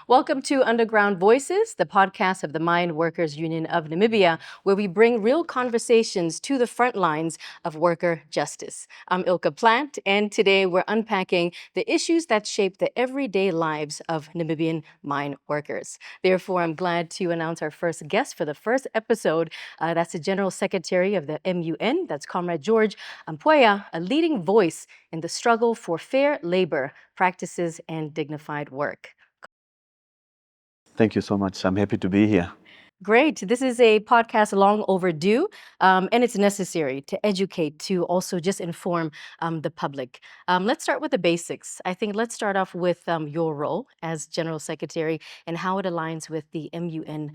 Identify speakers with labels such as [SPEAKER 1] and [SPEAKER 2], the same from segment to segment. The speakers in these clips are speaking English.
[SPEAKER 1] Welcome to Underground Voices, the podcast of the Mineworkers Union of Namibia, where we bring real conversations to the front lines of worker justice. I'm Ilka Plant, and today we're unpacking the issues that shape the everyday lives of Namibian mine workers. Therefore, I'm glad to announce our first guest for the first episode. That's the General Secretary of the MUN, that's Comrade George Ampweya, a leading voice in the struggle for fair labor practices and dignified work.
[SPEAKER 2] Thank you so much. I'm happy to be here.
[SPEAKER 1] Great. This is a podcast long overdue, and it's necessary to educate, to also just inform the public. Let's start with the basics. I think let's start off with your role as General Secretary and how it aligns with the MUN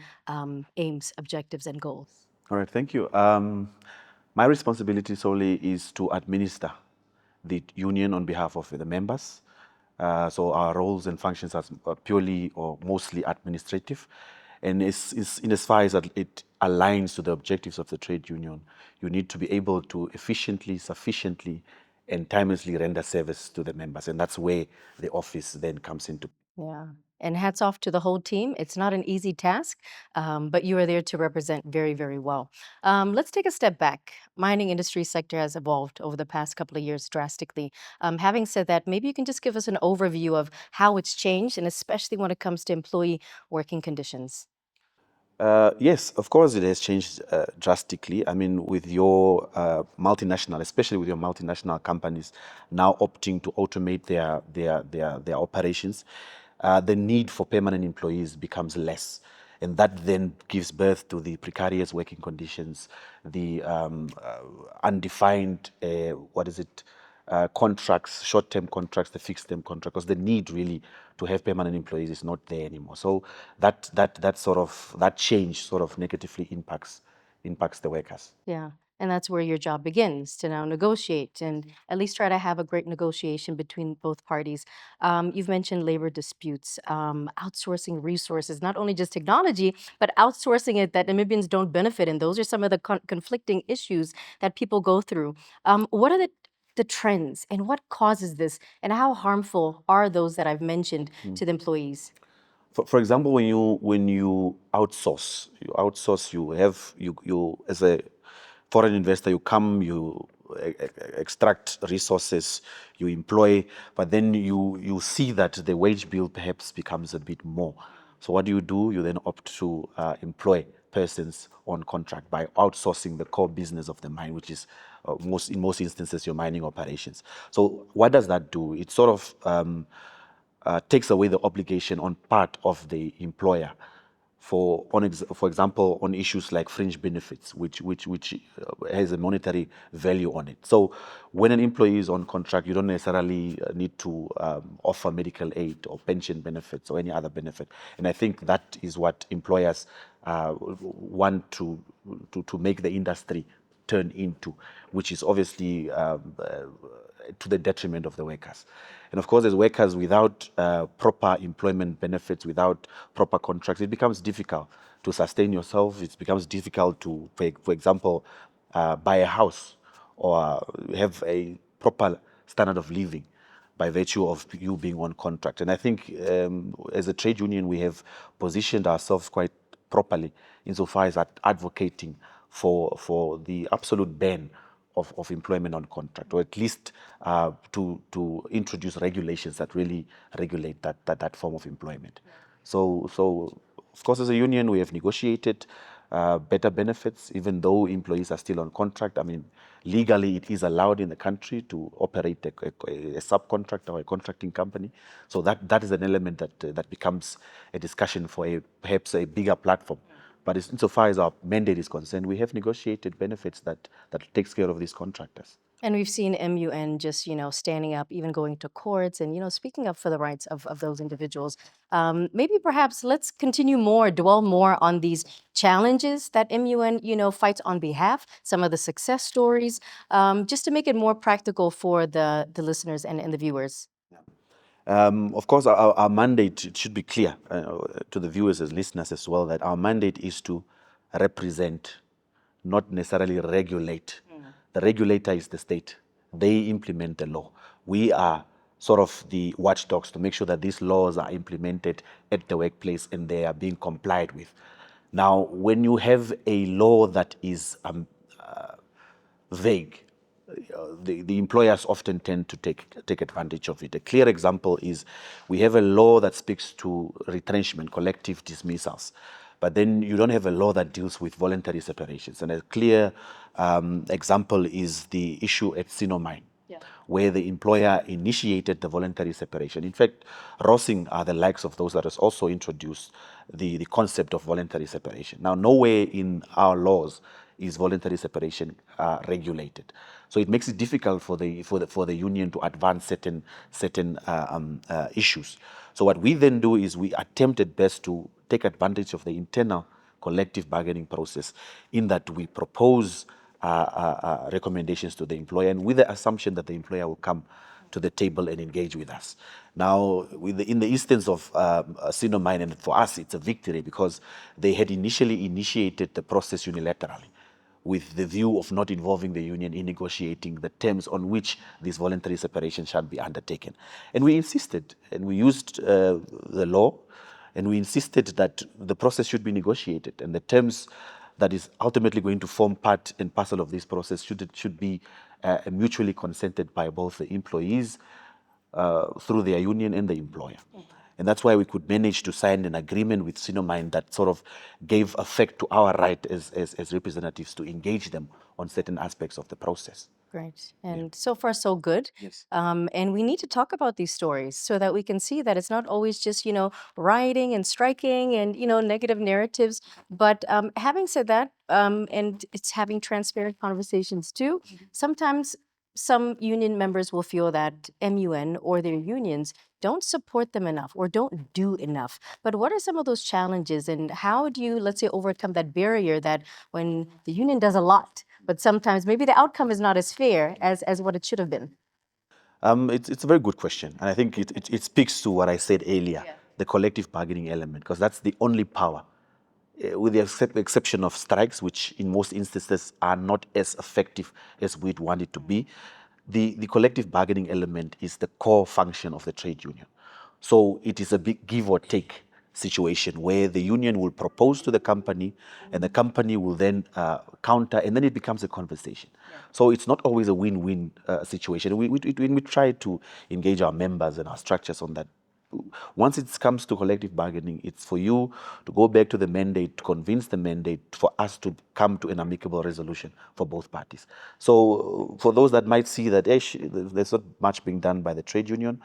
[SPEAKER 1] aims, objectives, and goals.
[SPEAKER 2] All right, thank you. My responsibility solely is to administer the union on behalf of the members. So our roles and functions are purely or mostly administrative. And in as far as it aligns to the objectives of the trade union, you need to be able to efficiently, sufficiently, and timelessly render service to the members. And that's where the office then comes into.
[SPEAKER 1] Yeah. And hats off to the whole team. It's not an easy task, but you are there to represent very, very well. Let's take a step back. Mining industry sector has evolved over the past couple of years drastically. Having said that, maybe you can just give us an overview of how it's changed, and especially when it comes to employee working conditions.
[SPEAKER 2] Yes, of course, it has changed drastically. I mean, with your multinational, especially with your multinational companies now opting to automate their operations, the need for permanent employees becomes less. And that then gives birth to the precarious working conditions, the undefined, contracts, short-term contracts, the fixed-term contract, because the need really to have permanent employees is not there anymore. So that change sort of negatively impacts the workers.
[SPEAKER 1] Yeah. And that's where your job begins to now negotiate and at least try to have a great negotiation between both parties. You've mentioned labor disputes, outsourcing resources, not only just technology, but outsourcing it that Namibians don't benefit. And those are some of the conflicting issues that people go through. What are the trends and what causes this? And how harmful are those that I've mentioned to the employees?
[SPEAKER 2] For example, when you outsource, you as a foreign investor, you come, you extract resources, you employ, but then you see that the wage bill perhaps becomes a bit more. So what do? You then opt to employ persons on contract by outsourcing the core business of the mine, which is in most instances your mining operations. So what does that do? It sort of takes away the obligation on part of the employer for example, on issues like fringe benefits, which has a monetary value on it. So when an employee is on contract, you don't necessarily need to offer medical aid or pension benefits or any other benefit. And I think that is what employers want to make the industry turn into, which is obviously to the detriment of the workers. And of course, as workers, without proper employment benefits, without proper contracts, it becomes difficult to sustain yourself. It becomes difficult to, for example, buy a house or have a proper standard of living by virtue of you being on contract. And I think as a trade union, we have positioned ourselves quite properly insofar as advocating for the absolute ban of employment on contract, or at least to introduce regulations that really regulate that form of employment. So of course, as a union, we have negotiated better benefits, even though employees are still on contract. I mean, legally, it is allowed in the country to operate a subcontractor or a contracting company. So that is an element that becomes a discussion for perhaps a bigger platform. But insofar as our mandate is concerned, we have negotiated benefits that takes care of these contractors.
[SPEAKER 1] And we've seen MUN just, standing up, even going to courts and, speaking up for the rights of those individuals. Maybe perhaps let's continue more, dwell more on these challenges that MUN, fights on behalf, some of the success stories, just to make it more practical for the listeners and the viewers.
[SPEAKER 2] Of course, our mandate, it should be clear to the viewers as listeners as well, that our mandate is to represent, not necessarily regulate. The regulator is the state. They implement the law. We are sort of the watchdogs to make sure that these laws are implemented at the workplace and they are being complied with. Now, when you have a law that is vague, the employers often tend to take advantage of it. A clear example is we have a law that speaks to retrenchment, collective dismissals, but then you don't have a law that deals with voluntary separations. And a clear example is the issue at Sinomine, where the employer initiated the voluntary separation. In fact, Rossing are the likes of those that has also introduced the concept of voluntary separation. Now, nowhere in our laws is voluntary separation regulated. So it makes it difficult for the union to advance certain issues. So what we then do is we attempt at best to take advantage of the internal collective bargaining process in that we propose recommendations to the employer, and with the assumption that the employer will come to the table and engage with us. Now, in the instance of Sinomine, and for us, it's a victory because they had initially initiated the process unilaterally with the view of not involving the union in negotiating the terms on which this voluntary separation shall be undertaken. And we insisted, and we used the law, and we insisted that the process should be negotiated, and the terms that is ultimately going to form part and parcel of this process should be mutually consented by both the employees through their union and the employer. And that's why we could manage to sign an agreement with Sinomine that sort of gave effect to our right as representatives to engage them on certain aspects of the process.
[SPEAKER 1] Great. And so far, so good.
[SPEAKER 2] Yes.
[SPEAKER 1] And we need to talk about these stories so that we can see that it's not always just, rioting and striking and, negative narratives. But having said that, and it's having transparent conversations too, sometimes some union members will feel that MUN or their unions don't support them enough or don't do enough. But what are some of those challenges, and how do you, let's say, overcome that barrier that when the union does a lot, but sometimes maybe the outcome is not as fair as what it should have been?
[SPEAKER 2] It's a very good question. And I think it speaks to what I said earlier, the collective bargaining element, because that's the only power, with the exception of strikes, which in most instances are not as effective as we'd want it to be. The collective bargaining element is the core function of the trade union. So it is a big give or take situation where the union will propose to the company and the company will then counter, and then it becomes a conversation. So it's not always a win-win situation. We try to engage our members and our structures on that. Once it comes to collective bargaining, it's for you to go back to the mandate, to convince the mandate for us to come to an amicable resolution for both parties. So for those that might see that there's not much being done by the trade union,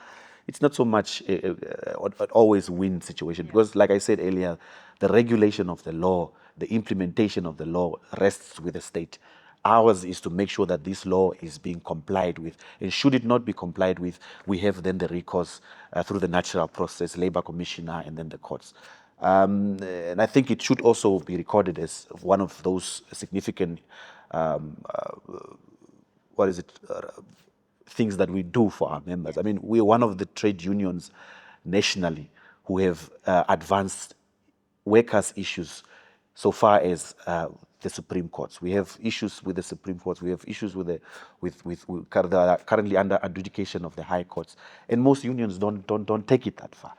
[SPEAKER 2] it's not so much an always win situation, because like I said earlier, the regulation of the law, the implementation of the law rests with the state. Ours is to make sure that this law is being complied with. And should it not be complied with, we have then the recourse through the natural process, labor commissioner, and then the courts. And I think it should also be recorded as one of those significant, things that we do for our members. I mean, we're one of the trade unions nationally who have advanced workers' issues so far as the Supreme Courts. We have issues with the Supreme Courts. We have issues with currently under adjudication of the High Courts, and most unions don't take it that far.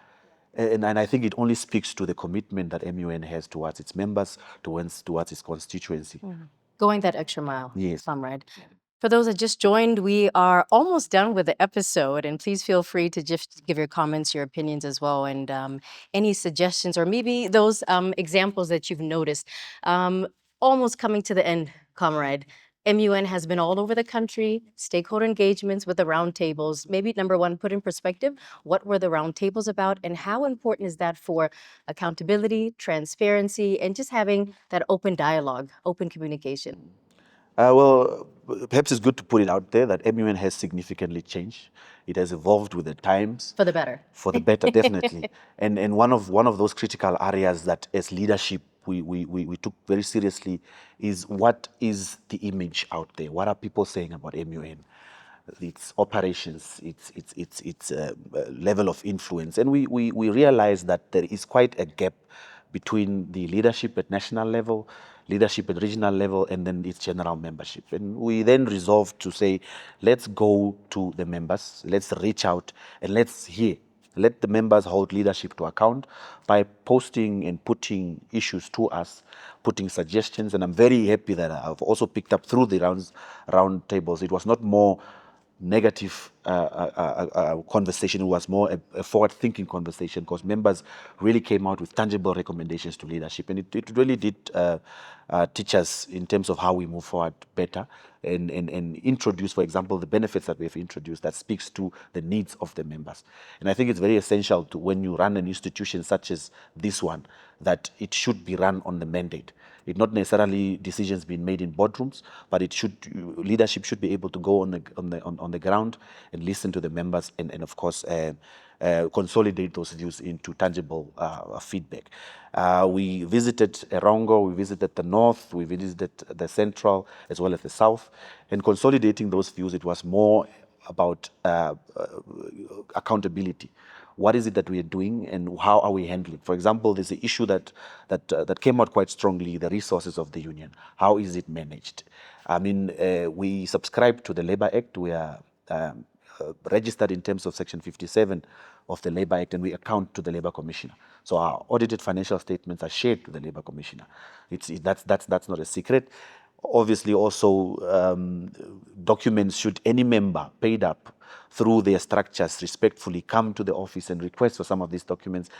[SPEAKER 2] And I think it only speaks to the commitment that MUN has towards its members, towards its constituency.
[SPEAKER 1] Going that extra mile.
[SPEAKER 2] Yes.
[SPEAKER 1] Comrade. For those that just joined, we are almost done with the episode, and please feel free to just give your comments, your opinions as well, and any suggestions or maybe those examples that you've noticed. Almost coming to the end, comrade. MUN has been all over the country, stakeholder engagements with the roundtables. Maybe number one, put in perspective, what were the roundtables about and how important is that for accountability, transparency, and just having that open dialogue, open communication?
[SPEAKER 2] Well, perhaps it's good to put it out there that MUN has significantly changed. It has evolved with the times.
[SPEAKER 1] For the better.
[SPEAKER 2] For the better, definitely. And one of those critical areas that as leadership we took very seriously is what is the image out there? What are people saying about MUN? Its operations, its level of influence. And we realize that there is quite a gap between the leadership at national level, leadership at regional level, and then its general membership. And we then resolved to say, let's go to the members, let's reach out, and let's hear. Let the members hold leadership to account by posting and putting issues to us, putting suggestions. And I'm very happy that I've also picked up through the round tables. It was not more negative conversation. It was more a forward-thinking conversation, because members really came out with tangible recommendations to leadership, and it really did teach us in terms of how we move forward better, and introduce, for example, the benefits that we have introduced that speaks to the needs of the members. And I think it's very essential to, when you run an institution such as this one, that it should be run on the mandate. It not necessarily decisions being made in boardrooms, but it should, leadership should be able to go on the ground and listen to the members, and of course consolidate those views into tangible feedback. We visited Erongo, we visited the north, we visited the central as well as the south, and consolidating those views, it was more about accountability. What is it that we are doing, and how are we handling? For example, there's an issue that came out quite strongly: the resources of the union. How is it managed? I mean, we subscribe to the Labour Act. We are registered in terms of Section 57 of the Labour Act, and we account to the Labour Commissioner. So our audited financial statements are shared to the Labour Commissioner. That's not a secret. Obviously, also documents, should any member paid up through their structures respectfully come to the office and request for some of these documents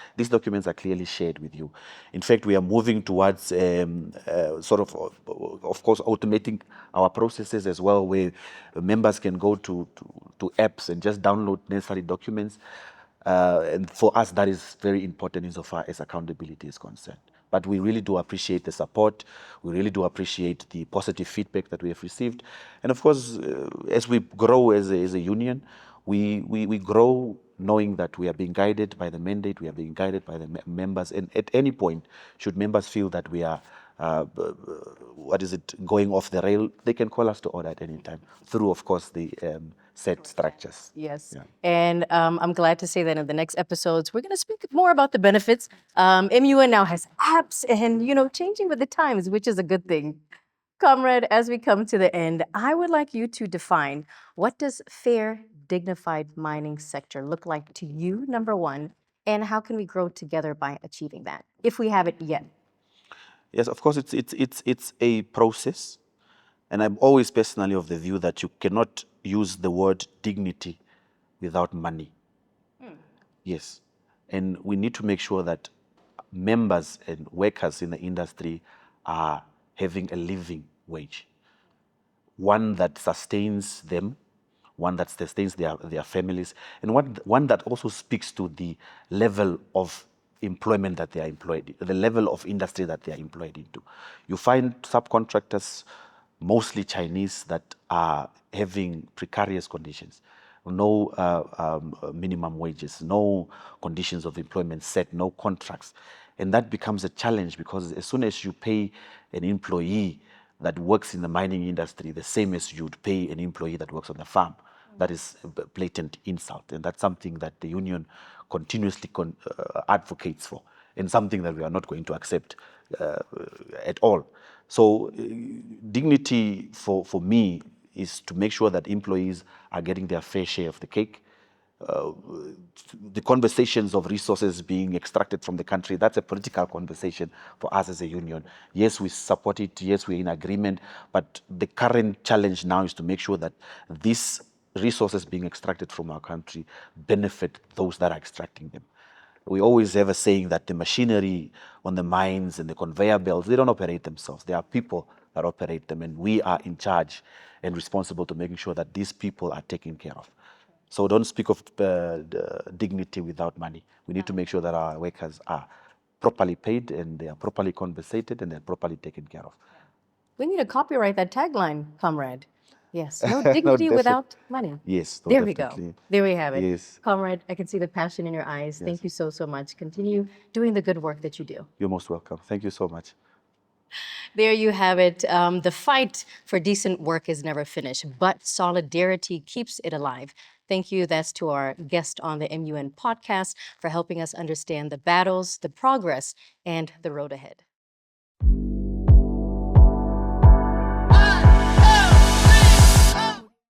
[SPEAKER 2] are clearly shared with you. In fact, we are moving towards sort of course, automating our processes as well, where members can go to apps and just download necessary documents. And for us, that is very important insofar as accountability is concerned. But we really do appreciate the support. We really do appreciate the positive feedback that we have received. And of course, as we grow as a union, we grow knowing that we are being guided by the mandate, we are being guided by the members. And at any point, should members feel that we are going off the rail, they can call us to order at any time through, of course, the set structures.
[SPEAKER 1] Yes.
[SPEAKER 2] Yeah.
[SPEAKER 1] And I'm glad to say that in the next episodes, we're going to speak more about the benefits. MUN now has apps and, changing with the times, which is a good thing. Comrade, as we come to the end, I would like you to define, what does fair, dignified mining sector look like to you, number one, and how can we grow together by achieving that, if we haven't yet?
[SPEAKER 2] Yes, of course, it's a process. And I'm always personally of the view that you cannot use the word dignity without money. Yes. And we need to make sure that members and workers in the industry are having a living wage, one that sustains them, one that sustains their families, and one that also speaks to the level of employment that they are employed, the level of industry that they are employed into. You find subcontractors, mostly Chinese, that are having precarious conditions. No minimum wages, no conditions of employment set, no contracts. And that becomes a challenge, because as soon as you pay an employee that works in the mining industry the same as you'd pay an employee that works on the farm, that is a blatant insult. And that's something that the union continuously advocates for, and something that we are not going to accept at all. So dignity for me is to make sure that employees are getting their fair share of the cake. The conversations of resources being extracted from the country, that's a political conversation for us as a union. Yes, we support it. Yes, we're in agreement. But the current challenge now is to make sure that these resources being extracted from our country benefit those that are extracting them. We always have a saying that the machinery on the mines and the conveyor belts, they don't operate themselves. There are people that operate them, and we are in charge and responsible to making sure that these people are taken care of. So don't speak of dignity without money. We need to make sure that our workers are properly paid, and they are properly compensated, and they're properly taken care of.
[SPEAKER 1] We need to copyright that tagline, comrade. Yes, no
[SPEAKER 2] No,
[SPEAKER 1] dignity without money.
[SPEAKER 2] Yes, no,
[SPEAKER 1] There we go.
[SPEAKER 2] definitely.
[SPEAKER 1] There we have it.
[SPEAKER 2] Yes.
[SPEAKER 1] Comrade, I can see the passion in your eyes. Thank you so much. Continue doing the good work that you do.
[SPEAKER 2] You're most welcome. Thank you so much.
[SPEAKER 1] There you have it. The fight for decent work is never finished, but solidarity keeps it alive. Thank you. That's to our guest on the MUN podcast for helping us understand the battles, the progress, and the road ahead.